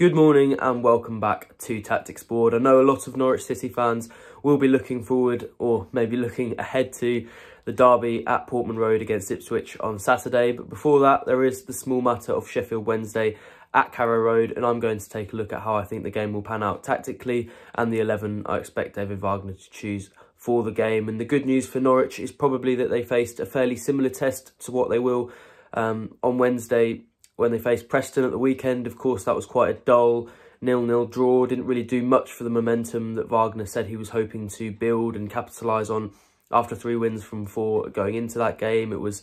Good morning and welcome back to Tactics Board. I know a lot of Norwich City fans will be looking forward or maybe looking ahead to the derby at Portman Road against Ipswich on Saturday. But before that, there is the small matter of Sheffield Wednesday at Carrow Road, and I'm going to take a look at how I think the game will pan out tactically and the 11 I expect David Wagner to choose for the game. And the good news for Norwich is probably that they faced a fairly similar test to what they will on Wednesday when they faced Preston at the weekend. Of course, that was quite a dull 0-0 draw. Didn't really do much for the momentum that Wagner said he was hoping to build and capitalise on after 3 wins from 4 going into that game. It was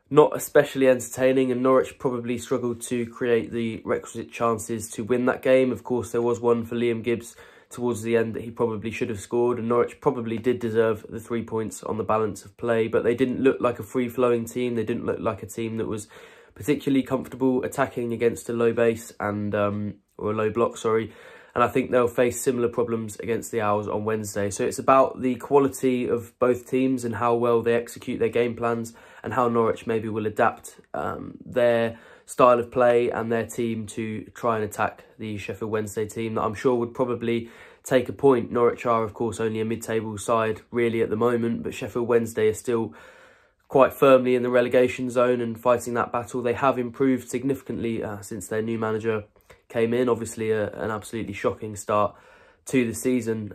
not especially entertaining, and Norwich probably struggled to create the requisite chances to win that game. Of course, there was one for Liam Gibbs towards the end that he probably should have scored, and Norwich probably did deserve the 3 points on the balance of play, but they didn't look like a free-flowing team. They didn't look like a team that was particularly comfortable attacking against a low base and or a low block, sorry. And I think they'll face similar problems against the Owls on Wednesday. So it's about the quality of both teams and how well they execute their game plans, and how Norwich maybe will adapt their style of play and their team to try and attack the Sheffield Wednesday team that I'm sure would probably take a point. Norwich are, of course, only a mid-table side really at the moment, but Sheffield Wednesday is still quite firmly in the relegation zone and fighting that battle. They have improved significantly since their new manager came in. Obviously an absolutely shocking start to the season,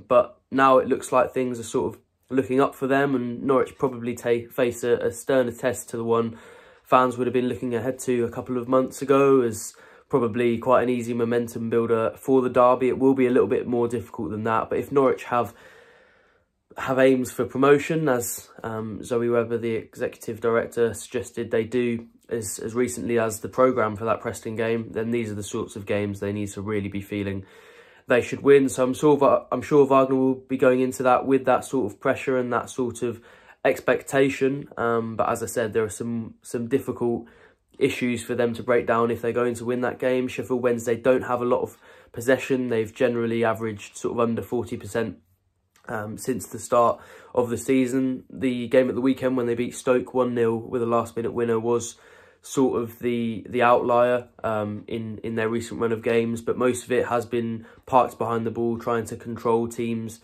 but now it looks like things are sort of looking up for them, and Norwich probably face a sterner test to the one fans would have been looking ahead to a couple of months ago, as probably quite an easy momentum builder for the derby. It will be a little bit more difficult than that, but if Norwich have aims for promotion, as Zoe Webber, the executive director, suggested they do as recently as the programme for that Preston game, then these are the sorts of games they need to really be feeling they should win. So I'm sure Wagner will be going into that with that sort of pressure and that sort of expectation. But as I said, there are some difficult issues for them to break down if they're going to win that game. Sheffield Wednesday don't have a lot of possession. They've generally averaged sort of under 40% since the start of the season. The game at the weekend when they beat Stoke 1-0 with a last-minute winner was sort of the outlier in their recent run of games, but most of it has been parked behind the ball, trying to control teams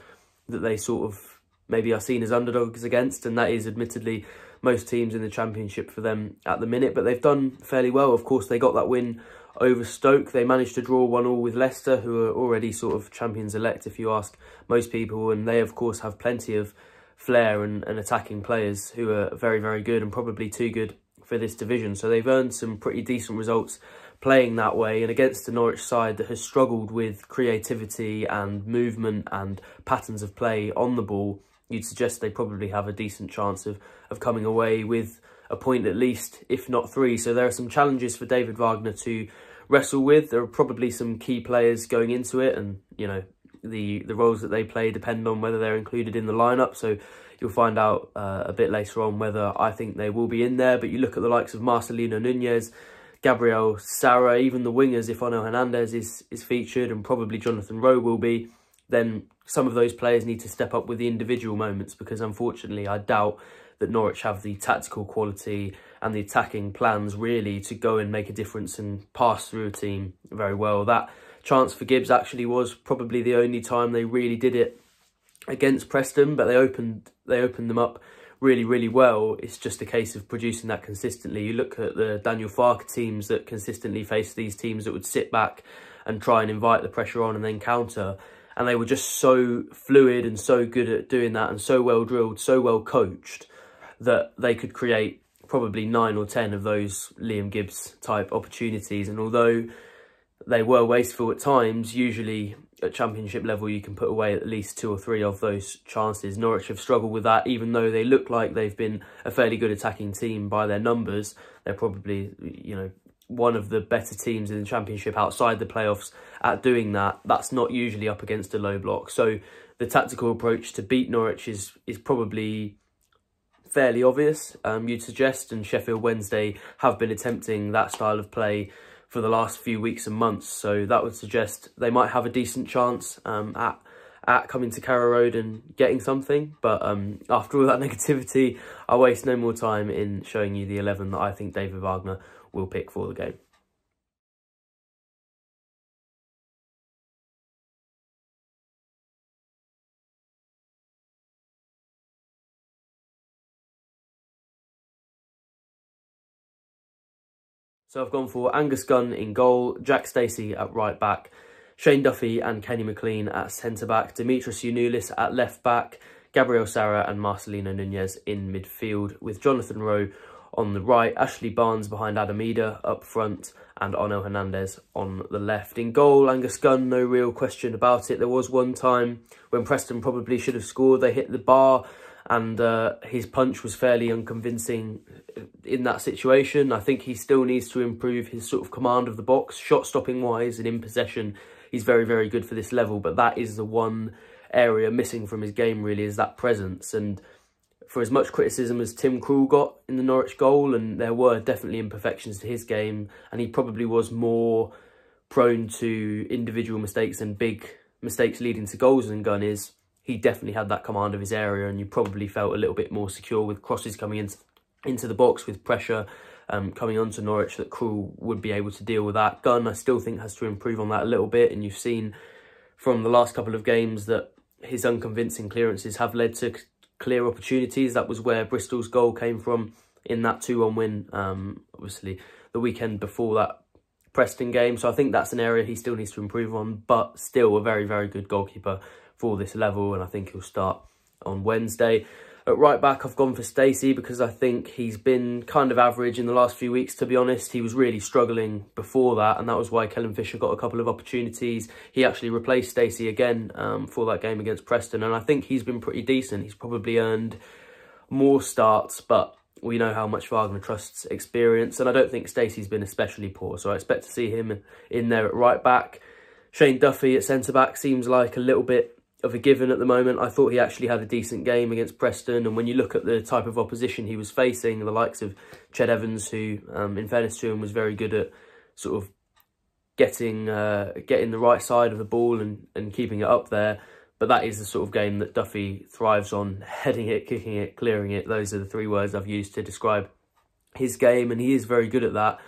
that they sort of maybe are seen as underdogs against, and that is admittedly most teams in the Championship for them at the minute, but they've done fairly well. Of course, they got that win over Stoke. They managed to draw 1-1 with Leicester, who are already sort of champions-elect if you ask most people, and they of course have plenty of flair and attacking players who are very, very good and probably too good for this division. So they've earned some pretty decent results playing that way, and against the Norwich side that has struggled with creativity and movement and patterns of play on the ball, you'd suggest they probably have a decent chance of coming away with a point at least, if not 3. So there are some challenges for David Wagner to wrestle with. There are probably some key players going into it, and you know the roles that they play depend on whether they're included in the lineup. So you'll find out a bit later on whether I think they will be in there. But you look at the likes of Marcelino Nunez, Gabriel Sara, even the wingers, if Ono Hernandez is featured, and probably Jonathan Rowe will be, then some of those players need to step up with the individual moments, because unfortunately I doubt that Norwich have the tactical quality and the attacking plans really to go and make a difference and pass through a team very well. That chance for Gibbs actually was probably the only time they really did it against Preston, but they opened them up really, really well. It's just a case of producing that consistently. You look at the Daniel Farke teams that consistently face these teams that would sit back and try and invite the pressure on and then counter, and they were just so fluid and so good at doing that and so well drilled, so well coached, that they could create probably 9 or 10 of those Liam Gibbs type opportunities. And although they were wasteful at times, usually at Championship level you can put away at least 2 or 3 of those chances. Norwich have struggled with that, even though they look like they've been a fairly good attacking team by their numbers. They're probably, you know, one of the better teams in the Championship outside the playoffs at doing that. That's not usually up against a low block. So the tactical approach to beat Norwich is probably fairly obvious, you'd suggest, and Sheffield Wednesday have been attempting that style of play for the last few weeks and months, so that would suggest they might have a decent chance at coming to Carrow Road and getting something. But after all that negativity, I'll waste no more time in showing you the 11 that I think David Wagner will pick for the game. So I've gone for Angus Gunn in goal, Jack Stacey at right back, Shane Duffy and Kenny McLean at centre-back, Dimitris Giannoulis at left-back, Gabriel Sara and Marcelino Nunez in midfield, with Jonathan Rowe on the right, Ashley Barnes behind Adam Ida up front, and Onel Hernandez on the left. In goal, Angus Gunn, no real question about it. There was one time when Preston probably should have scored. They hit the bar and his punch was fairly unconvincing in that situation. I think he still needs to improve his sort of command of the box, shot-stopping wise and in possession. He's very, very good for this level, but that is the one area missing from his game, really, is that presence. And for as much criticism as Tim Krul got in the Norwich goal, and there were definitely imperfections to his game, and he probably was more prone to individual mistakes and big mistakes leading to goals than Gunn is, he definitely had that command of his area, and you probably felt a little bit more secure with crosses coming into the box, with pressure coming onto Norwich, that Krul would be able to deal with that. Gunn, I still think, has to improve on that a little bit, and you've seen from the last couple of games that his unconvincing clearances have led to clear opportunities. That was where Bristol's goal came from in that 2-1 win, obviously the weekend before that Preston game. So I think that's an area he still needs to improve on, but still a very, very good goalkeeper for this level, and I think he'll start on Wednesday. At right back, I've gone for Stacey because I think he's been kind of average in the last few weeks, to be honest. He was really struggling before that, and that was why Kellen Fisher got a couple of opportunities. He actually replaced Stacey again for that game against Preston, and I think he's been pretty decent. He's probably earned more starts, but we know how much Wagner trusts experience, and I don't think Stacey's been especially poor, so I expect to see him in there at right back. Shane Duffy at centre-back seems like a little bit of a given at the moment. I thought he actually had a decent game against Preston, and when you look at the type of opposition he was facing, the likes of Ched Evans, who in fairness to him was very good at sort of getting the right side of the ball and keeping it up there, but that is the sort of game that Duffy thrives on: heading it, kicking it, clearing it. Those are the three words I've used to describe his game, and he is very good at that.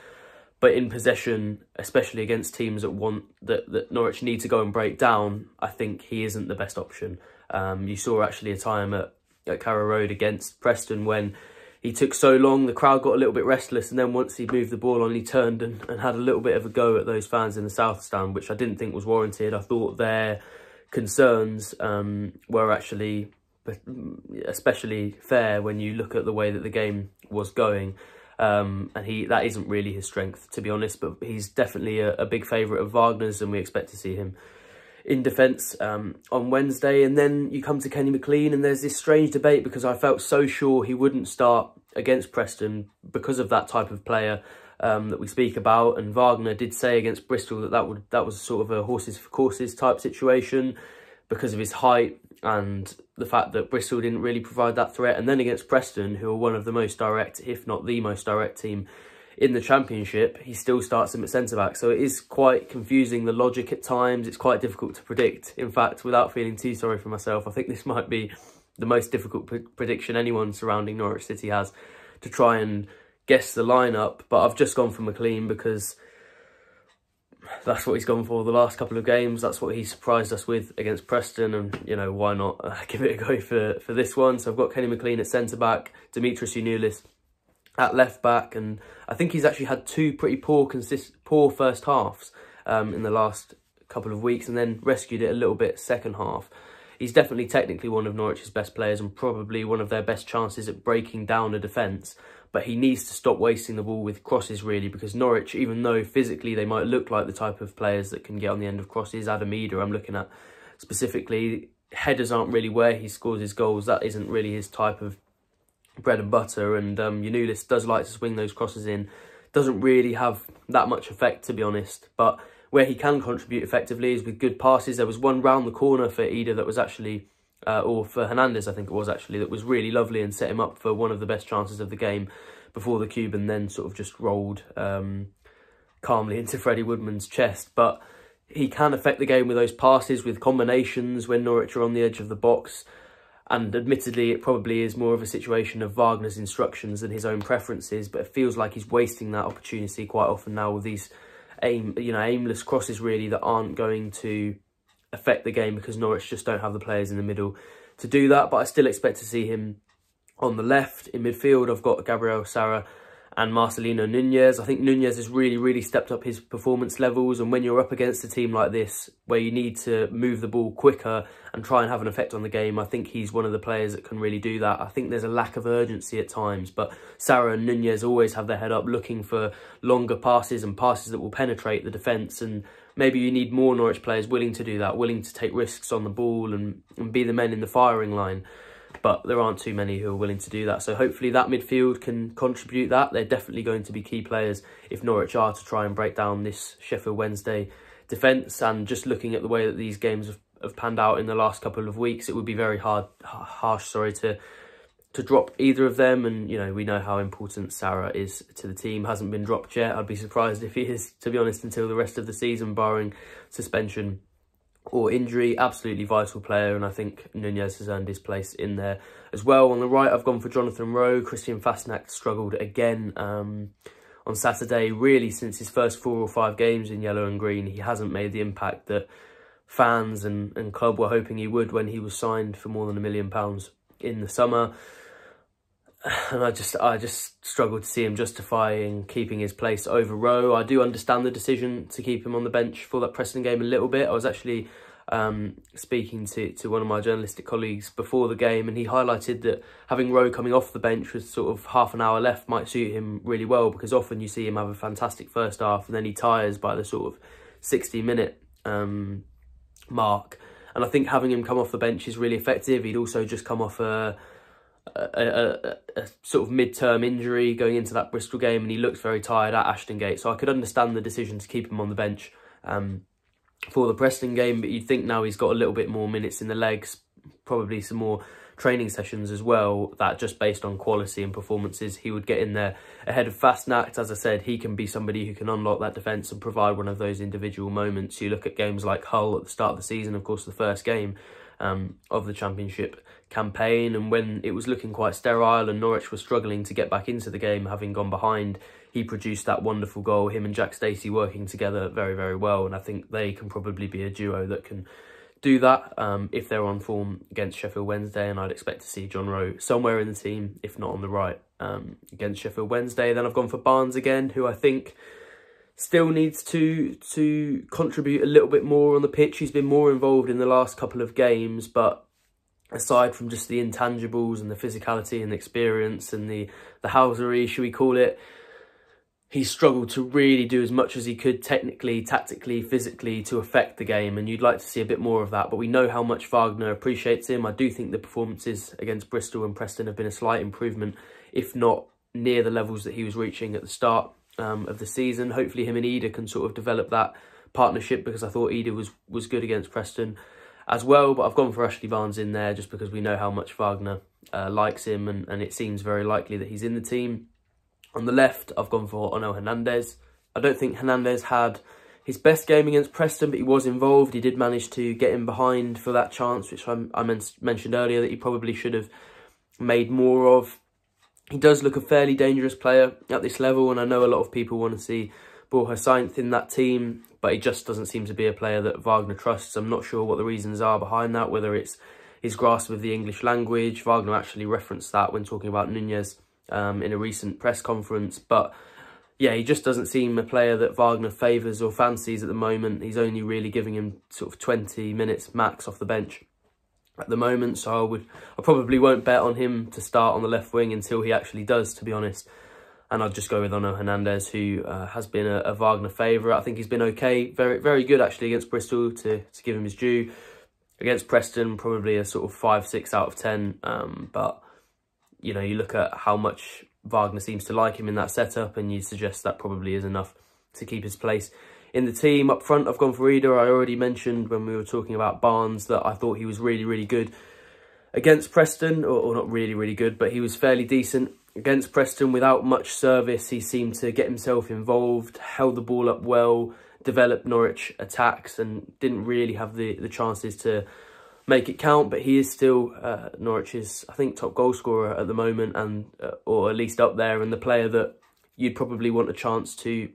But in possession, especially against teams that Norwich need to go and break down, I think he isn't the best option. You saw actually a time at Carrow Road against Preston when he took so long, the crowd got a little bit restless, and then once he moved the ball on, he turned and had a little bit of a go at those fans in the South Stand, which I didn't think was warranted. I thought their concerns were actually especially fair when you look at the way that the game was going. And that isn't really his strength, to be honest, but he's definitely a big favourite of Wagner's, and we expect to see him in defence on Wednesday. And then you come to Kenny McLean, and there's this strange debate because I felt so sure he wouldn't start against Preston because of that type of player that we speak about. And Wagner did say against Bristol that was sort of a horses for courses type situation because of his height and the fact that Bristol didn't really provide that threat. And then against Preston, who are one of the most direct, if not the most direct team in the Championship, he still starts him at centre-back. So it is quite confusing, the logic at times. It's quite difficult to predict. In fact, without feeling too sorry for myself, I think this might be the most difficult prediction anyone surrounding Norwich City has, to try and guess the lineup. But I've just gone for McLean because that's what he's gone for the last couple of games. That's what he surprised us with against Preston, and, you know, why not give it a go for this one. So I've got Kenny McLean at centre-back, Dimitris Giannoulis at left-back, and I think he's actually had two pretty poor first halves in the last couple of weeks, and then rescued it a little bit second half. He's definitely technically one of Norwich's best players and probably one of their best chances at breaking down a defence, but he needs to stop wasting the ball with crosses, really, because Norwich, even though physically they might look like the type of players that can get on the end of crosses, Adam Ida I'm looking at specifically, headers aren't really where he scores his goals. That isn't really his type of bread and butter, and Giannoulis does like to swing those crosses in. Doesn't really have that much effect, to be honest, but where he can contribute effectively is with good passes. There was one round the corner for Ida that was actually, or for Hernandez, I think it was actually, that was really lovely and set him up for one of the best chances of the game before the Cuban then sort of just rolled calmly into Freddie Woodman's chest. But he can affect the game with those passes, with combinations when Norwich are on the edge of the box. And admittedly, it probably is more of a situation of Wagner's instructions than his own preferences, but it feels like he's wasting that opportunity quite often now with these aimless crosses, really, that aren't going to affect the game because Norwich just don't have the players in the middle to do that. But I still expect to see him on the left. In midfield, I've got Gabriel Sara and Marcelino Nunez. I think Nunez has really stepped up his performance levels, and when you're up against a team like this where you need to move the ball quicker and try and have an effect on the game, I think he's one of the players that can really do that. I think there's a lack of urgency at times, but Sarra and Nunez always have their head up looking for longer passes and passes that will penetrate the defence, and maybe you need more Norwich players willing to do that, willing to take risks on the ball and be the men in the firing line. But there aren't too many who are willing to do that. So hopefully that midfield can contribute that. They're definitely going to be key players if Norwich are to try and break down this Sheffield Wednesday defence. And just looking at the way that these games have panned out in the last couple of weeks, it would be very harsh to drop either of them. And, you know, we know how important Sarra is to the team. Hasn't been dropped yet. I'd be surprised if he is, to be honest, until the rest of the season, barring suspension or injury. Absolutely vital player, and I think Nunez has earned his place in there as well. On the right, I've gone for Jonathan Rowe. Christian Fastnacht struggled again on Saturday. Really, since his first 4 or 5 games in yellow and green, he hasn't made the impact that fans and club were hoping he would when he was signed for more than £1 million in the summer. And I just struggled to see him justifying keeping his place over Rowe. I do understand the decision to keep him on the bench for that Preston game a little bit. I was actually speaking to one of my journalistic colleagues before the game, and he highlighted that having Rowe coming off the bench with sort of half an hour left might suit him really well, because often you see him have a fantastic first half and then he tires by the sort of 60-minute mark. And I think having him come off the bench is really effective. He'd also just come off a sort of mid-term injury going into that Bristol game, and he looked very tired at Ashton Gate, so I could understand the decision to keep him on the bench for the Preston game. But you'd think now he's got a little bit more minutes in the legs, probably some more training sessions as well, that just based on quality and performances he would get in there ahead of Fastnacht. As I said, he can be somebody who can unlock that defence and provide one of those individual moments. You look at games like Hull at the start of the season, of course the first game of the Championship campaign, and when it was looking quite sterile and Norwich was struggling to get back into the game, having gone behind, he produced that wonderful goal. Him and Jack Stacey working together very well, and I think they can probably be a duo that can do that if they're on form against Sheffield Wednesday, and I'd expect to see John Rowe somewhere in the team, if not on the right, against Sheffield Wednesday. Then I've gone for Barnes again, who I think still needs to contribute a little bit more on the pitch. He's been more involved in the last couple of games, but aside from just the intangibles and the physicality and the experience and the housery, should we call it, he's struggled to really do as much as he could technically, tactically, physically to affect the game, and you'd like to see a bit more of that. But we know how much Wagner appreciates him. I do think the performances against Bristol and Preston have been a slight improvement, if not near the levels that he was reaching at the start of the season. Hopefully him and Ida can sort of develop that partnership, because I thought Ida was good against Preston as well. But I've gone for Ashley Barnes in there just because we know how much Wagner likes him, and it seems very likely that he's in the team. On the left, I've gone for Ono Hernandez. I don't think Hernandez had his best game against Preston, but he was involved. He did manage to get in behind for that chance, which I mentioned earlier that he probably should have made more of. He does look a fairly dangerous player at this level, and I know a lot of people want to see Borja Sainz in that team, but he just doesn't seem to be a player that Wagner trusts. I'm not sure what the reasons are behind that, whether it's his grasp of the English language. Wagner actually referenced that when talking about Nunez in a recent press conference. But yeah, he just doesn't seem a player that Wagner favours or fancies at the moment. He's only really giving him sort of 20 minutes max off the bench at the moment, so I probably won't bet on him to start on the left wing until he actually does, to be honest. And I'll just go with Ono Hernandez, who has been a Wagner favourite. I think he's been okay, very good actually against Bristol, to give him his due. Against Preston, probably a sort of 5-6 out of 10. But you know, you look at how much Wagner seems to like him in that setup, and you suggest that probably is enough to keep his place in the team. Up front, I've gone for Ida. I already mentioned when we were talking about Barnes that I thought he was really good against Preston, or not really good, but he was fairly decent against Preston. Without much service, he seemed to get himself involved, held the ball up well, developed Norwich attacks, and didn't really have the chances to make it count. But he is still Norwich's, I think, top goal scorer at the moment, and or at least up there, and the player that you'd probably want a chance to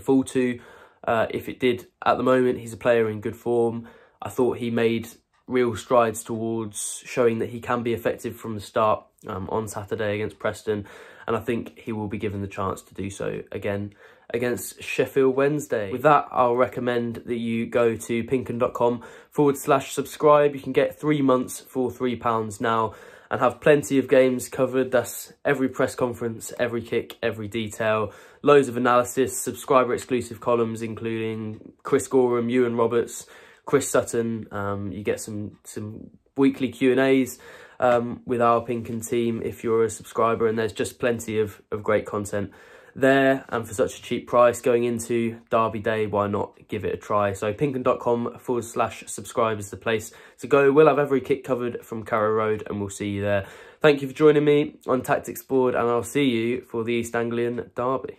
fall to if it did at the moment. He's a player in good form. I thought he made real strides towards showing that he can be effective from the start on Saturday against Preston. and I think he will be given the chance to do so again against Sheffield Wednesday. With that, I'll recommend that you go to pinkun.com/subscribe. You can get 3 months for £3 now and have plenty of games covered. That's every press conference, every kick, every detail, loads of analysis, subscriber exclusive columns, including Chris Gorham, Ewan Roberts, Chris Sutton. You get some weekly Q&As with our Pinkun team if you're a subscriber, and there's just plenty of great content there. And for such a cheap price going into Derby Day, why not give it a try? So pinkun.com/subscribe is the place to go. We'll have every kick covered from Carrow Road, and we'll see you there. Thank you for joining me on Tactics Board, and I'll see you for the East Anglian Derby.